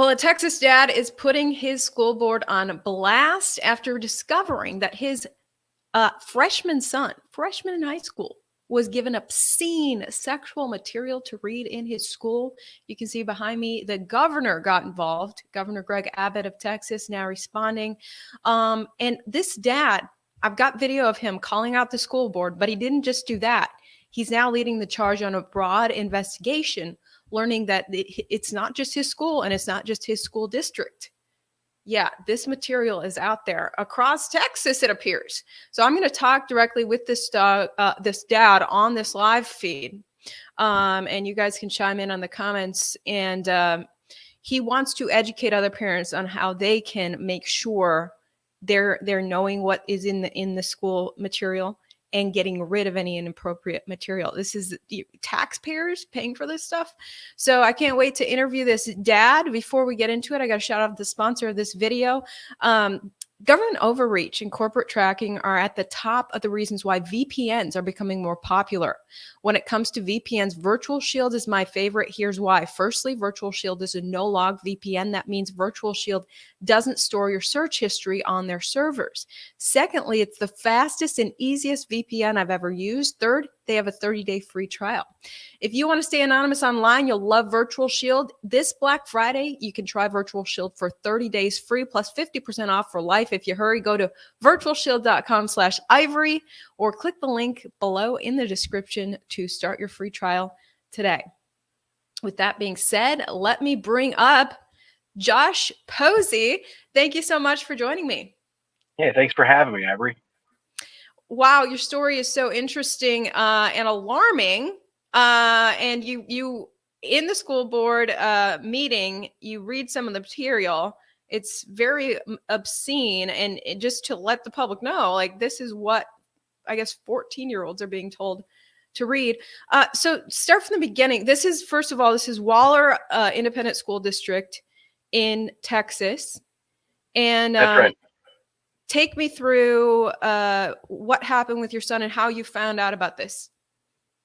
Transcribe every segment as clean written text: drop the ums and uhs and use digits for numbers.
Well, a Texas dad is putting his school board on blast after discovering that his freshman son, freshman in high school, was given obscene sexual material to read in his school. You can see behind me, the governor got involved. Governor Greg Abbott of Texas now responding. And this dad, I've got video of him calling out the school board, but he didn't just do that. He's now leading the charge on a broad investigation, learning that it's not just his school and it's not just his school district. Yeah, this material is out there across Texas, it appears. So I'm going to talk directly with this dad on this live feed, and you guys can chime in on the comments. And he wants to educate other parents on how they can make sure they're knowing what is in the school material and getting rid of any inappropriate material. This is the taxpayers paying for this stuff. So I can't wait to interview this dad. Before we get into it, I got to shout out the sponsor of this video. Government overreach and corporate tracking are at the top of the reasons why VPNs are becoming more popular. When it comes to VPNs, Virtual Shield is my favorite. Here's why. Firstly, Virtual Shield is a no-log VPN. That means Virtual Shield doesn't store your search history on their servers. Secondly, it's the fastest and easiest VPN I've ever used. Third, they have a 30-day free trial. If you want to stay anonymous online, you'll love Virtual Shield. This Black Friday, you can try Virtual Shield for 30 days free plus 50% off for life. If you hurry, go to virtualshield.com/ivory or click the link below in the description to start your free trial today. With that being said, let me bring up Josh Posey. Thank you so much for joining me. Yeah, thanks for having me, Ivory. Wow, your story is so interesting and alarming. And you in the school board meeting, you read some of the material. It's very obscene, and just to let the public know, like, this is what I guess 14-year-olds are being told to read. So start from the beginning. This is, first of all, this is Waller Independent School District in Texas, and That's right. Take me through what happened with your son and how you found out about this.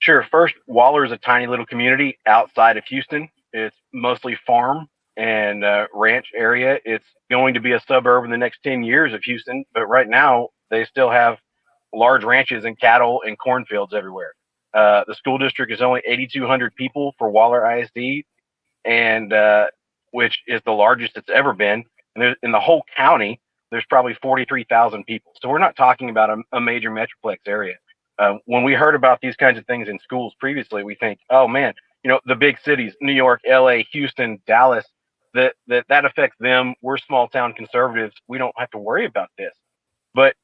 Sure. First, Waller is a tiny little community outside of Houston. It's mostly farm and ranch area. It's going to be a suburb in the next 10 years of Houston, but right now they still have large ranches and cattle and cornfields everywhere. The school district is only 8,200 people for Waller ISD, and which is the largest it's ever been. And in the whole county, there's probably 43,000 people. So we're not talking about a major metroplex area. When we heard about these kinds of things in schools previously, we think, oh man, the big cities, New York, LA, Houston, Dallas, that affects them. We're small town conservatives. We don't have to worry about this. But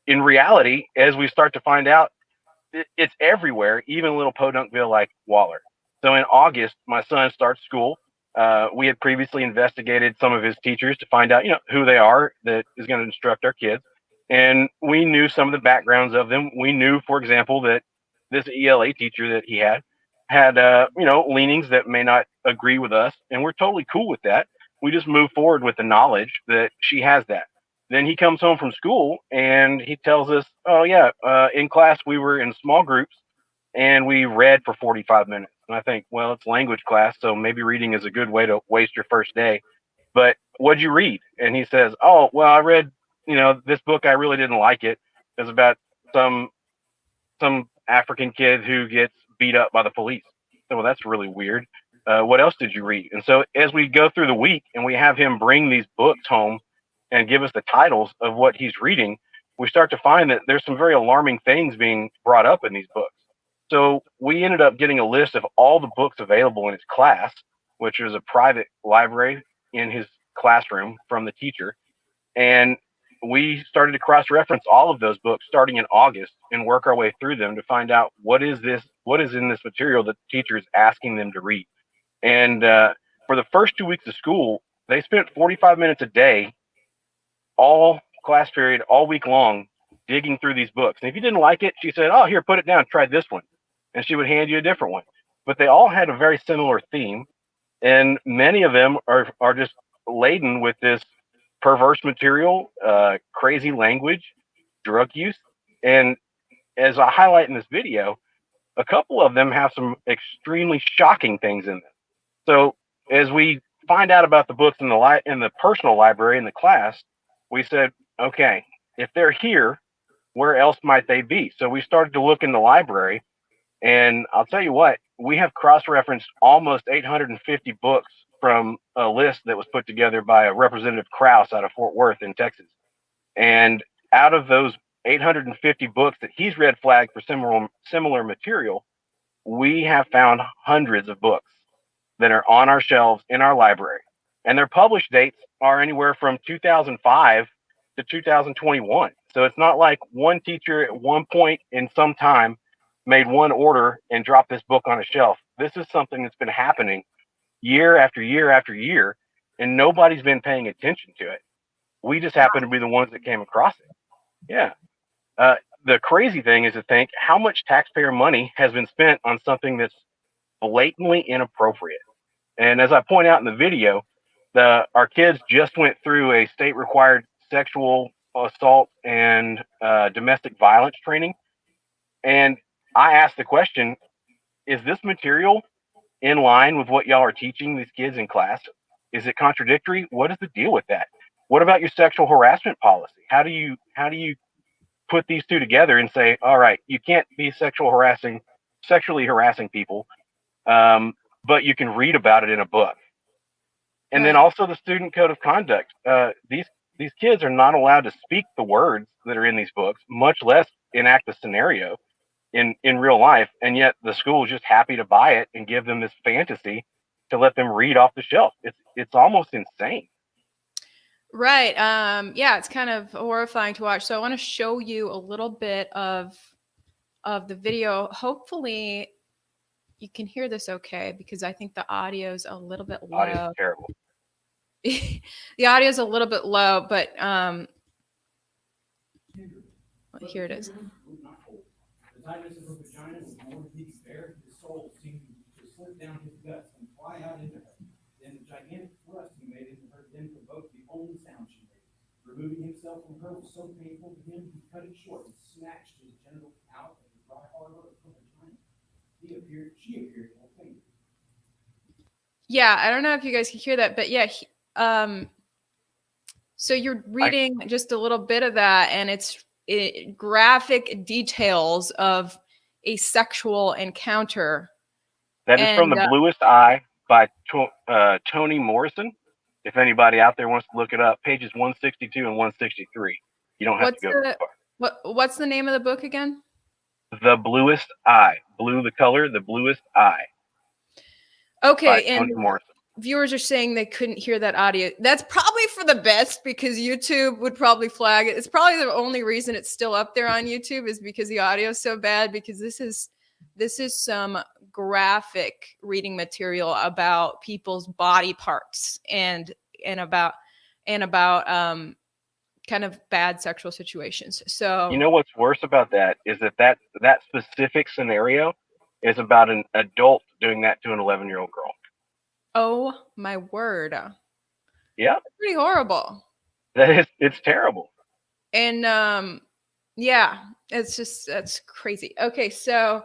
in reality, as we start to find out, it's everywhere, even a little podunkville like Waller. So in August, my son starts school. We had previously investigated some of his teachers to find out, who they are that is going to instruct our kids. And we knew some of the backgrounds of them. We knew, for example, that this ELA teacher that he had, leanings that may not agree with us. And we're totally cool with that. We just move forward with the knowledge that she has that. Then he comes home from school and he tells us, oh, yeah, in class, we were in small groups and we read for 45 minutes. And I think, well, it's language class, so maybe reading is a good way to waste your first day. But what'd you read? And he says, oh, well, I read, this book. I really didn't like it. It was about some African kid who gets beat up by the police. So, well, that's really weird. What else did you read? And so as we go through the week and we have him bring these books home and give us the titles of what he's reading, we start to find that there's some very alarming things being brought up in these books. So we ended up getting a list of all the books available in his class, which was a private library in his classroom from the teacher. And we started to cross-reference all of those books starting in August and work our way through them to find out what is in this material that the teacher is asking them to read. And for the first 2 weeks of school, they spent 45 minutes a day, all class period, all week long, digging through these books. And if you didn't like it, she said, oh, here, put it down, try this one. And she would hand you a different one. But they all had a very similar theme. And many of them are just laden with this perverse material, crazy language, drug use. And as I highlight in this video, a couple of them have some extremely shocking things in them. So as we find out about the books in the personal library in the class, we said, okay, if they're here, where else might they be? So we started to look in the library, and I'll tell you what, we have cross-referenced almost 850 books from a list that was put together by a Representative Krause out of Fort Worth in Texas. And out of those 850 books that he's red flagged for similar material, we have found hundreds of books that are on our shelves in our library. And their published dates are anywhere from 2005 to 2021. So it's not like one teacher at one point in some time made one order and dropped this book on a shelf. This is something that's been happening year after year after year, and nobody's been paying attention to it. We just happen to be the ones that came across it. Yeah. The crazy thing is to think how much taxpayer money has been spent on something that's blatantly inappropriate. And as I point out in the video, our kids just went through a state-required sexual assault and domestic violence training. And I asked the question, is this material in line with what y'all are teaching these kids in class? Is it contradictory? What is the deal with that? What about your sexual harassment policy? How do you put these two together and say, all right, you can't be sexually harassing people, but you can read about it in a book? And then also the student code of conduct. These kids are not allowed to speak the words that are in these books, much less enact a scenario in real life. And yet the school is just happy to buy it and give them this fantasy to let them read off the shelf. It's almost insane. Right. Yeah, it's kind of horrifying to watch. So I want to show you a little bit of the video. Hopefully you can hear this okay, because I think the audio's a little bit low. Audio's terrible. The audio's a little bit low, but here it is. The tightness of her vagina was more deep there. His soul seemed to slip down his guts and fly out into her. Then the gigantic thrust he made into her then provoked the only sound she made. Removing himself from her was so painful to him, he cut it short and snatched his genital out of the dry harbor of her vagina. She appeared to have fainted. Yeah, I don't know if you guys can hear that, but yeah, so you're reading just a little bit of that, and it's graphic details of a sexual encounter. That is from The Bluest Eye by Toni Morrison. If anybody out there wants to look it up, pages 162 and 163. You don't have to go too far. What's the name of the book again? The Bluest Eye. Blue, the color, The Bluest Eye. Okay, and viewers are saying they couldn't hear that audio. That's probably for the best, because YouTube would probably flag it. It's probably the only reason it's still up there on YouTube is because the audio is so bad, because this is some graphic reading material about people's body parts and about kind of bad sexual situations. So you know what's worse about that is that specific scenario is about an adult doing that to an 11-year-old girl. Oh my word. Yeah. That's pretty horrible. It's terrible. And yeah, that's crazy. Okay, so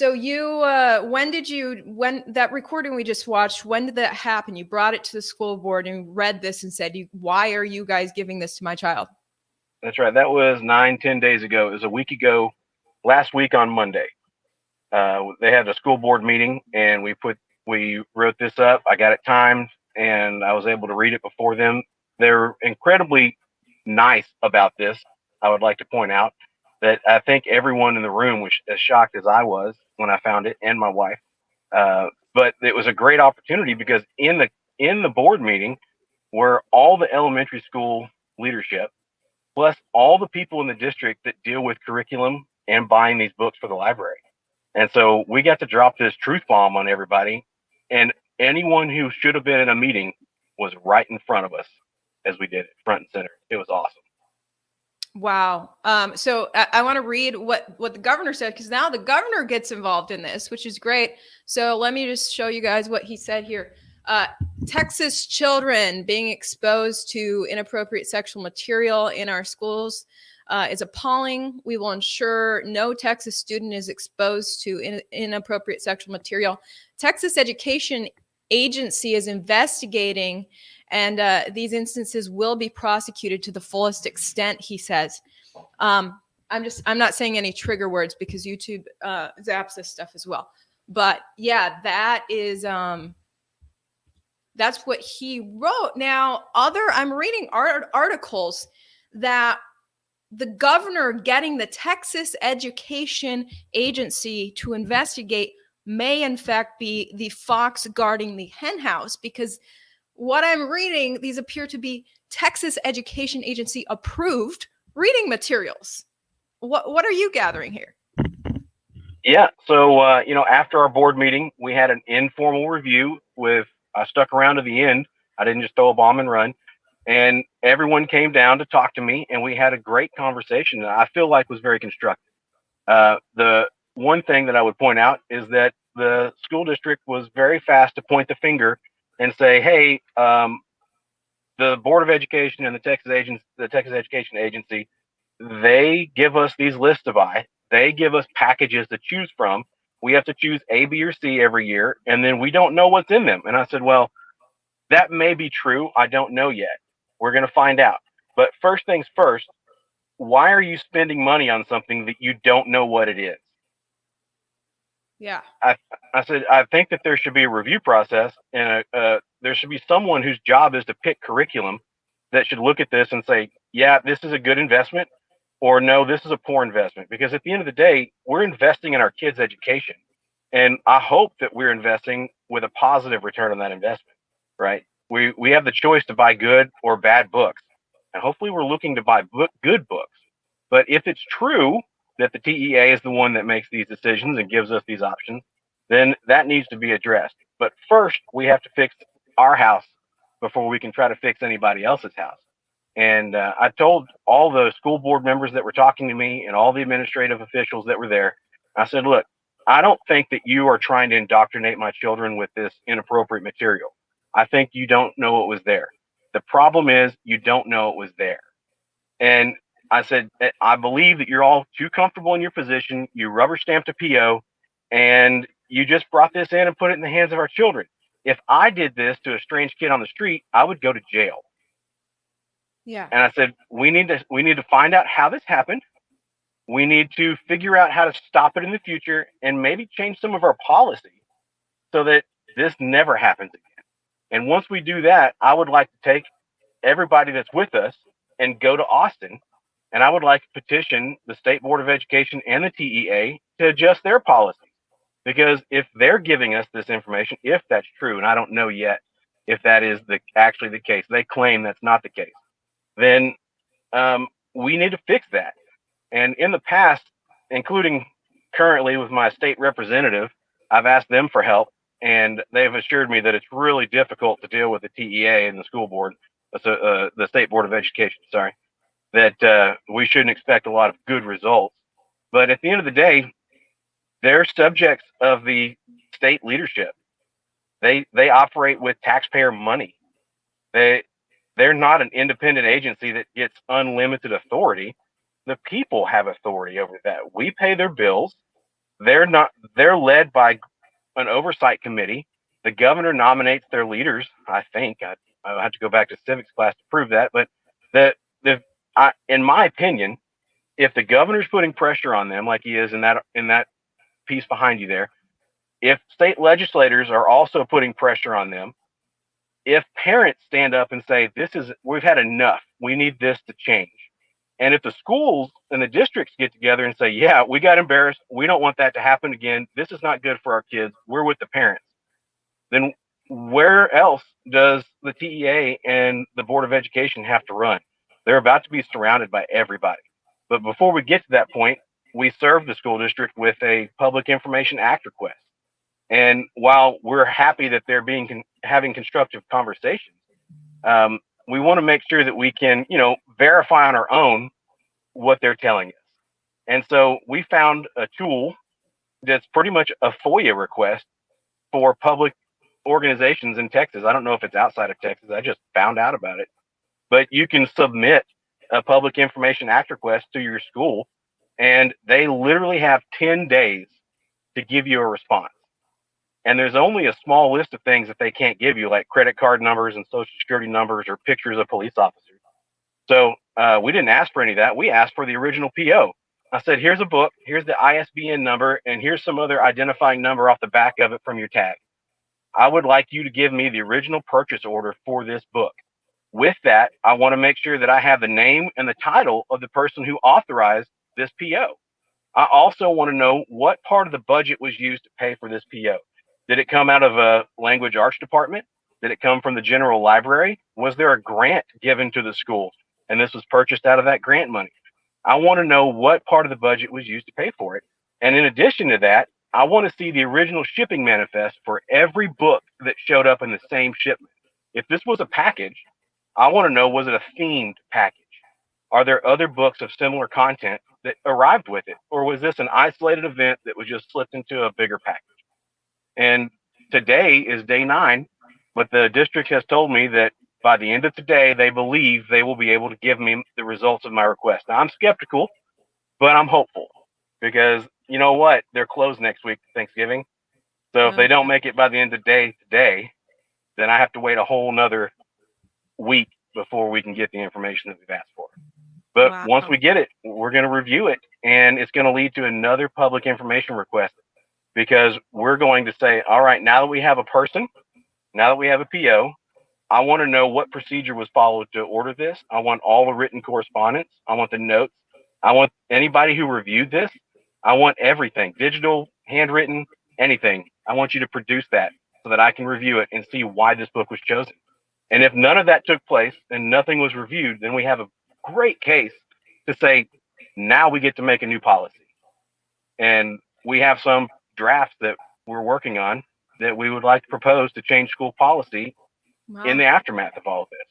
you when that recording we just watched, when did that happen? You brought it to the school board and read this and said, why are you guys giving this to my child? That's right. That was 9-10 days ago. It was a week ago, last week on Monday. They had a school board meeting, and we wrote this up. I got it timed, and I was able to read it before them. They're incredibly nice about this. I would like to point out that I think everyone in the room was as shocked as I was when I found it, and my wife. But it was a great opportunity, because in the board meeting were all the elementary school leadership, plus all the people in the district that deal with curriculum and buying these books for the library. And so we got to drop this truth bomb on everybody, and anyone who should have been in a meeting was right in front of us as we did it, front and center. It was awesome. Wow. So I want to read what the governor said, because now the governor gets involved in this, which is great. So let me just show you guys what he said here. Texas children being exposed to inappropriate sexual material in our schools is appalling. We will ensure no Texas student is exposed to inappropriate sexual material. Texas education agency is investigating, and these instances will be prosecuted to the fullest extent, he says. I'm not saying any trigger words because YouTube zaps this stuff as well. But yeah, that is that's what he wrote. Now, I'm reading articles that the governor getting the Texas Education Agency to investigate may in fact be the fox guarding the henhouse, because what I'm reading, these appear to be Texas Education Agency approved reading materials. What are you gathering here? Yeah. So, after our board meeting, we had an informal review I stuck around to the end. I didn't just throw a bomb and run. And everyone came down to talk to me, and we had a great conversation that I feel like was very constructive. The one thing that I would point out is that the school district was very fast to point the finger and say, hey, the Board of Education and the Texas Education Agency, they give us these lists to buy. They give us packages to choose from. We have to choose A, B, or C every year, and then we don't know what's in them. And I said, well, that may be true. I don't know yet. We're going to find out. But first things first, why are you spending money on something that you don't know what it is? Yeah. I said, I think that there should be a review process, and there should be someone whose job is to pick curriculum that should look at this and say, yeah, this is a good investment, or no, this is a poor investment. Because at the end of the day, we're investing in our kids' education. And I hope that we're investing with a positive return on that investment, right? We have the choice to buy good or bad books. And hopefully we're looking to buy good books. But if it's true that the TEA is the one that makes these decisions and gives us these options, then that needs to be addressed. But first, we have to fix our house before we can try to fix anybody else's house. And I told all the school board members that were talking to me and all the administrative officials that were there, I said, look, I don't think that you are trying to indoctrinate my children with this inappropriate material. I think you don't know what was there. The problem is you don't know it was there. And I said, I believe that you're all too comfortable in your position. You rubber stamped a PO and you just brought this in and put it in the hands of our children. If I did this to a strange kid on the street, I would go to jail. Yeah. And I said, we need to find out how this happened. We need to figure out how to stop it in the future and maybe change some of our policy so that this never happens again. And once we do that, I would like to take everybody that's with us and go to Austin. And I would like to petition the State Board of Education and the TEA to adjust their policies. Because if they're giving us this information, if that's true, and I don't know yet if that is actually the case, they claim that's not the case, then we need to fix that. And in the past, including currently with my state representative, I've asked them for help, and they've assured me that it's really difficult to deal with the TEA and the school board, the State Board of Education, sorry, that we shouldn't expect a lot of good results. But at the end of the day, they're subjects of the state leadership. They operate with taxpayer money. They're not an independent agency that gets unlimited authority. The people have authority over that. We pay their bills. They're led by an oversight committee. The governor nominates their leaders. I think I have to go back to civics class to prove that. But in my opinion, if the governor's putting pressure on them, like he is in that piece behind you there, if state legislators are also putting pressure on them, if parents stand up and say, we've had enough, we need this to change. And if the schools and the districts get together and say, yeah, we got embarrassed, we don't want that to happen again, this is not good for our kids, we're with the parents, then where else does the TEA and the Board of Education have to run? They're about to be surrounded by everybody. But before we get to that point, we serve the school district with a Public Information Act request. And while we're happy that they're having constructive conversations, we want to make sure that we can, verify on our own what they're telling us. And so we found a tool that's pretty much a FOIA request for public organizations in Texas. I don't know if it's outside of Texas. I just found out about it. But you can submit a Public Information Act request to your school, and they literally have 10 days to give you a response. And there's only a small list of things that they can't give you, like credit card numbers and social security numbers or pictures of police officers. So we didn't ask for any of that. We asked for the original PO. I said, here's a book, here's the ISBN number, and here's some other identifying number off the back of it from your tag. I would like you to give me the original purchase order for this book. With that, I want to make sure that I have the name and the title of the person who authorized this PO. I also want to know what part of the budget was used to pay for this PO. Did it come out of a language arts department? Did it come from the general library? Was there a grant given to the school and this was purchased out of that grant money? I want to know what part of the budget was used to pay for it. And in addition to that, I want to see the original shipping manifest for every book that showed up in the same shipment. If this was a package, I want to know, was it a themed package? Are there other books of similar content that arrived with it? Or was this an isolated event that was just slipped into a bigger package? And today is day 9, but the district has told me that by the end of today, they believe they will be able to give me the results of my request. Now, I'm skeptical, but I'm hopeful because you know what? They're closed next week, Thanksgiving. So if they don't make it by the end of the day today, then I have to wait a whole nother week before we can get the information that we've asked for. But once we get it, we're going to review it, and it's going to lead to another public information request because we're going to say, all right, now that we have a person, now that we have a PO, I want to know what procedure was followed to order this. I want all the written correspondence. I want the notes. I want anybody who reviewed this. I want everything, digital, handwritten, anything. I want you to produce that so that I can review it and see why this book was chosen. And if none of that took place and nothing was reviewed, then we have a great case to say, now we get to make a new policy. And we have some drafts that we're working on that we would like to propose to change school policy in the aftermath of all of this.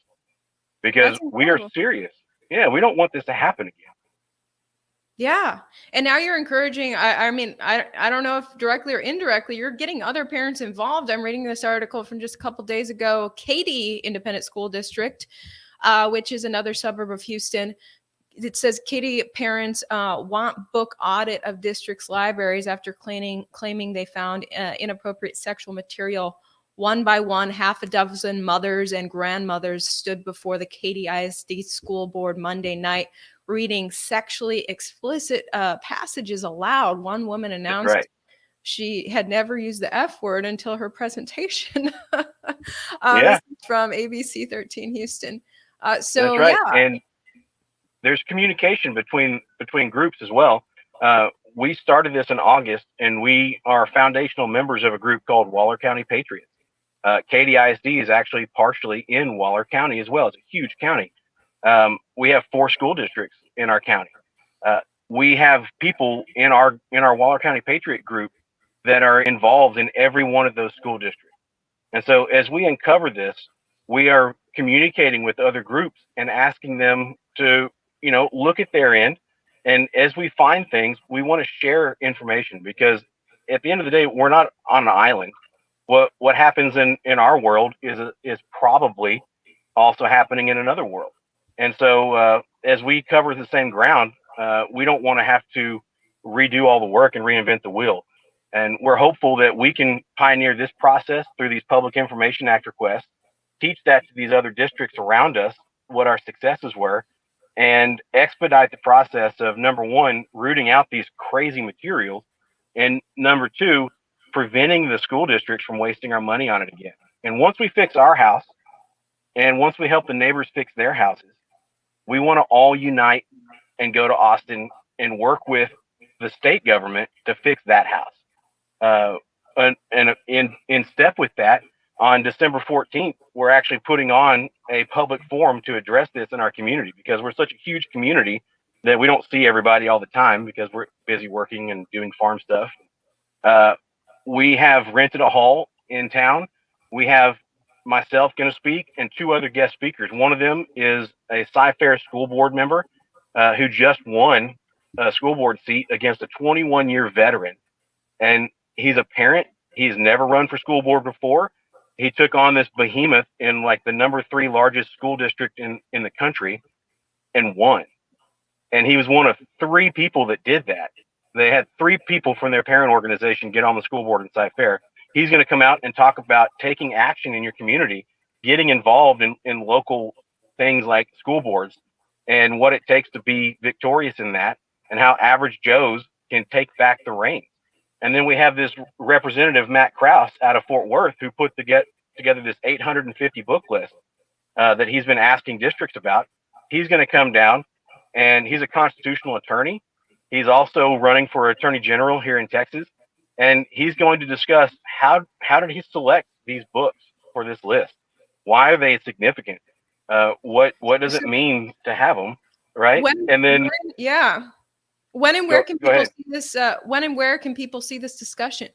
Because we are serious. Yeah, we don't want this to happen again. Yeah. And now you're encouraging, I mean, I don't know if directly or indirectly, you're getting other parents involved. I'm reading this article from just a couple days ago. Katy Independent School District, which is another suburb of Houston. It says Katy parents want book audit of district's libraries after claiming they found inappropriate sexual material. One by one, half a dozen mothers and grandmothers stood before the Katy ISD school board Monday night reading sexually explicit passages aloud. One woman announced she had never used the F word until her presentation. This is from ABC 13 Houston. So, that's right. And there's communication between groups as well. We started this in August, and we are foundational members of a group called Waller County Patriots. Katy ISD is actually partially in Waller County as well. It's a huge county. We have 4 school districts in our county. We have people in our Waller County Patriot group that are involved in every one of those school districts. And so as we uncover this, we are communicating with other groups and asking them to, look at their end. And as we find things, we want to share information because at the end of the day, we're not on an island. What happens in our world is probably also happening in another world. And so as we cover the same ground, we don't want to have to redo all the work and reinvent the wheel. And we're hopeful that we can pioneer this process through these Public Information Act requests, teach that to these other districts around us, what our successes were, and expedite the process of, number 1, rooting out these crazy materials, and number 2, preventing the school districts from wasting our money on it again. And once we fix our house, and once we help the neighbors fix their houses, we want to all unite and go to Austin and work with the state government to fix that house. And in step with that, on December 14th, we're actually putting on a public forum to address this in our community because we're such a huge community that we don't see everybody all the time because we're busy working and doing farm stuff. We have rented a hall in town. We have myself going to speak and 2 other guest speakers. One of them is a Cy-Fair school board member who just won a school board seat against a 21-year veteran. And he's a parent. He's never run for school board before. He took on this behemoth in like the number 3 largest school district in the country and won. And he was one of 3 people that did that. They had 3 people from their parent organization get on the school board in Cy-Fair. he's going to come out and talk about taking action in your community, getting involved in local things like school boards and what it takes to be victorious in that, and how average Joes can take back the reins. And then we have this representative, Matt Krause, out of Fort Worth, who put together this 850 book list that he's been asking districts about. He's going to come down, and he's a constitutional attorney. He's also running for attorney general here in Texas, and he's going to discuss how did he select these books for this list? Why are they significant? What does it mean to have them, right? And then yeah. When and where can go people ahead. see this? When and where can people see this discussion?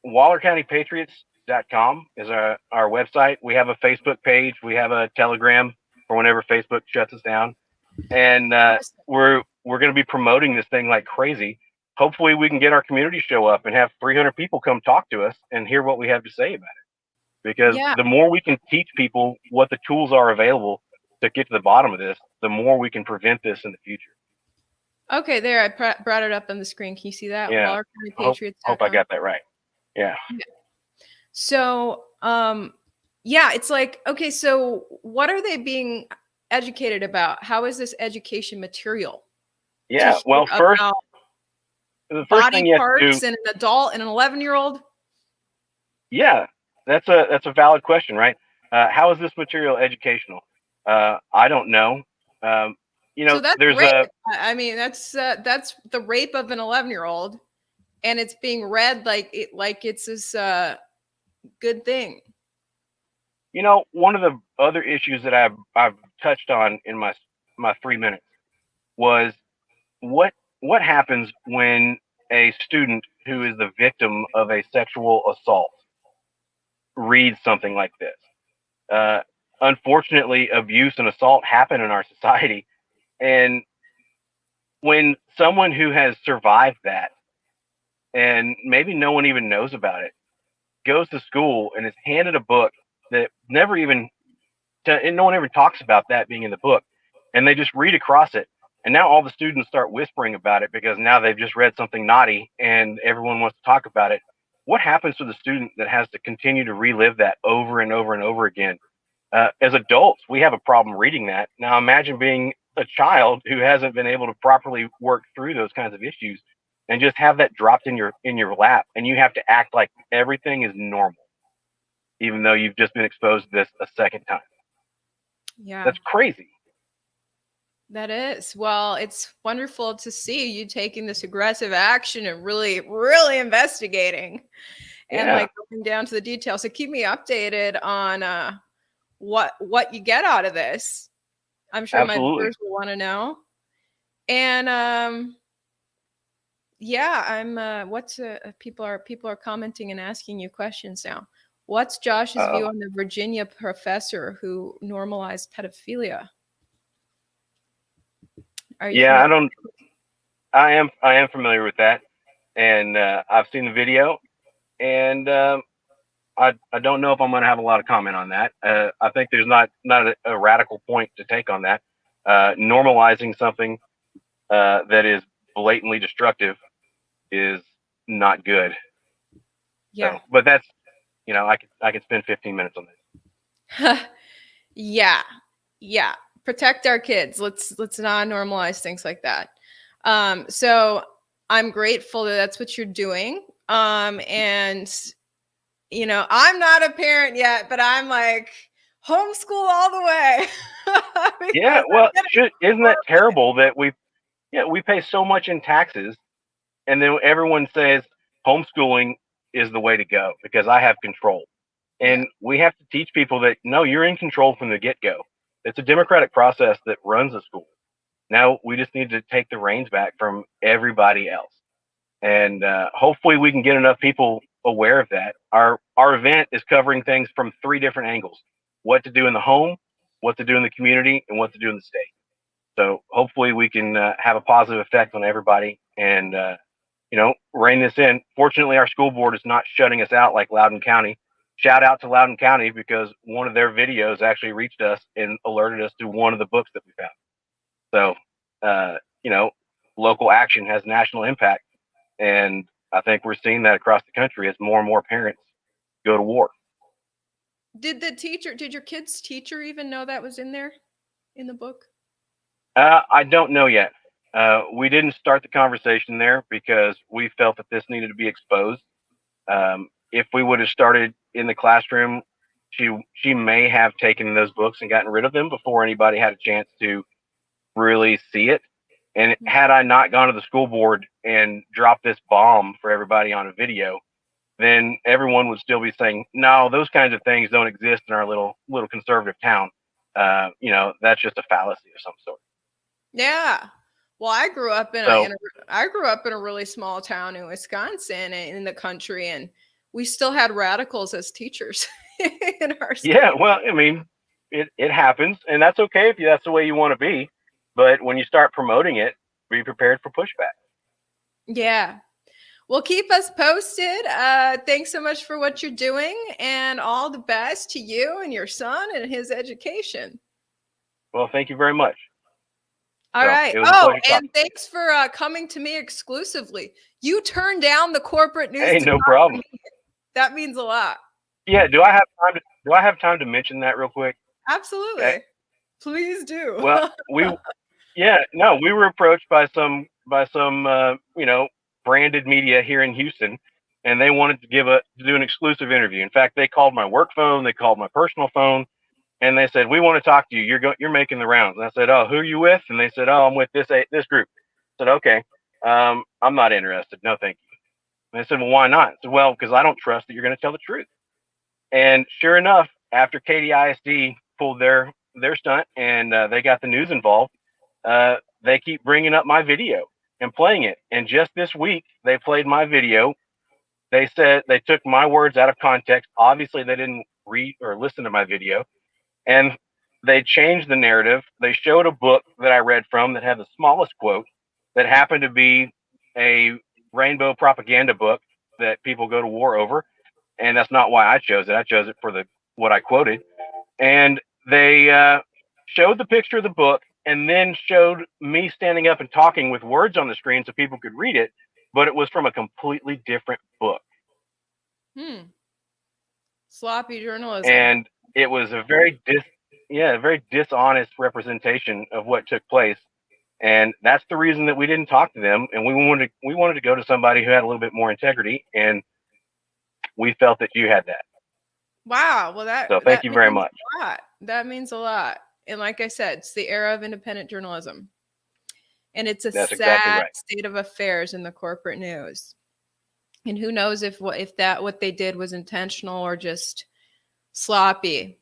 WallerCountyPatriots.com is our website. We have a Facebook page. We have a Telegram for whenever Facebook shuts us down, and we're going to be promoting this thing like crazy. Hopefully, we can get our community show up and have 300 people come talk to us and hear what we have to say about it. Because the more we can teach people what the tools are available to get to the bottom of this, the more we can prevent this in the future. Okay, there, I brought it up on the screen. Can you see that? Yeah. Hope I got that right. Yeah. So, yeah, it's like, okay, so what are they being educated about? How is this education material? Yeah. Well, the first thing you have to do, and an adult and an 11-year-old. Yeah, that's a valid question, right? How is this material educational? I don't know. So that's there's rape. I mean, that's the rape of an 11-year-old, and it's being read like it's this good thing. One of the other issues that I've touched on in my 3 minutes was what happens when a student who is the victim of a sexual assault reads something like this. Unfortunately, abuse and assault happen in our society, and when someone who has survived that, and maybe no one even knows about it, goes to school and is handed a book that and no one ever talks about that being in the book, and they just read across it, and now all the students start whispering about it because now they've just read something naughty and everyone wants to talk about it. What happens to the student that has to continue to relive that over and over and over again? As adults, we have a problem reading that. Now imagine being a child who hasn't been able to properly work through those kinds of issues and just have that dropped in your lap, and you have to act like everything is normal even though you've just been exposed to this a second time. Yeah, that's crazy. That is. Well, it's wonderful to see you taking this aggressive action and really investigating and like going down to the details. So keep me updated on what you get out of this. I'm sure my viewers will want to know. And yeah, I'm people are commenting and asking you questions now. What's Josh's view on the Virginia professor who normalized pedophilia? Are you familiar? I am familiar with that, and I've seen the video, and I don't know if I'm going to have a lot of comment on that. I think there's not a radical point to take on that. Normalizing something that is blatantly destructive is not good. Yeah. So, but that's, I could spend 15 minutes on this. Yeah. Protect our kids. Let's not normalize things like that. So I'm grateful that that's what you're doing. And I'm not a parent yet, but I'm like homeschool all the way. Yeah. Well, isn't that terrible that we pay so much in taxes, and then everyone says homeschooling is the way to go because I have control. And we have to teach people that, no, you're in control from the get-go. It's a democratic process that runs a school. Now we just need to take the reins back from everybody else. And hopefully we can get enough people aware of that. Our event is covering things from 3 different angles: what to do in the home, what to do in the community, and what to do in the state. So hopefully we can have a positive effect on everybody and, rein this in. Fortunately, our school board is not shutting us out like Loudoun County. Shout out to Loudoun County because one of their videos actually reached us and alerted us to one of the books that we found. So, local action has national impact. And I think we're seeing that across the country as more and more parents go to war. Did your kid's teacher even know that was in there in the book? I don't know yet. We didn't start the conversation there because we felt that this needed to be exposed. If we would have started in the classroom, she may have taken those books and gotten rid of them before anybody had a chance to really see it. And had I not gone to the school board and dropped this bomb for everybody on a video, then everyone would still be saying, no, those kinds of things don't exist in our little conservative town. That's just a fallacy of some sort. Yeah. Well, I grew up in a really small town in Wisconsin, in the country, and we still had radicals as teachers in our school. Yeah, well, I mean, it happens, and that's okay if that's the way you want to be. But when you start promoting it, be prepared for pushback. Yeah. Well, keep us posted. Thanks so much for what you're doing, and all the best to you and your son and his education. Well, thank you very much. All right. It was a pleasure talking. And thanks for coming to me exclusively. You turned down the corporate news. Hey, no problem. That means a lot. Yeah. Do I have time to mention that real quick? Absolutely. Okay. Please do. Well, we were approached by some branded media here in Houston, and they wanted to do an exclusive interview. In fact, they called my work phone, they called my personal phone, and they said, "We want to talk to you. You're making the rounds." And I said, "Oh, who are you with?" And they said, "Oh, I'm with this group." I said, "Okay, I'm not interested. No, thank you." And they said, "Well, why not?" I said, "Well, because I don't trust that you're going to tell the truth." And sure enough, after KDISD pulled their stunt and they got the news involved, they keep bringing up my video and playing it. And just this week, they played my video. They said they took my words out of context. Obviously, they didn't read or listen to my video. And they changed the narrative. They showed a book that I read from that had the smallest quote that happened to be a rainbow propaganda book that people go to war over. And that's not why I chose it. I chose it for what I quoted. And they showed the picture of the book and then showed me standing up and talking with words on the screen so people could read it, but it was from a completely different book. Sloppy journalism. And it was a very dishonest representation of what took place. And that's the reason that we didn't talk to them. And we wanted to go to somebody who had a little bit more integrity, and we felt that you had that. Wow. Well, thank you very much. That means a lot. And like I said, it's the era of independent journalism. And it's a sad exactly right. state of affairs in the corporate news. And who knows if what they did was intentional or just sloppy.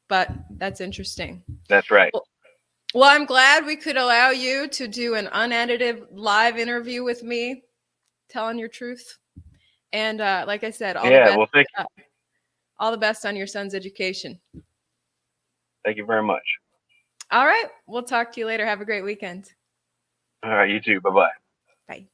But that's interesting. That's right. Well, I'm glad we could allow you to do an unedited live interview with me, telling your truth. And like I said, all the best on your son's education. Thank you very much. All right. We'll talk to you later. Have a great weekend. All right. You too. Bye-bye. Bye.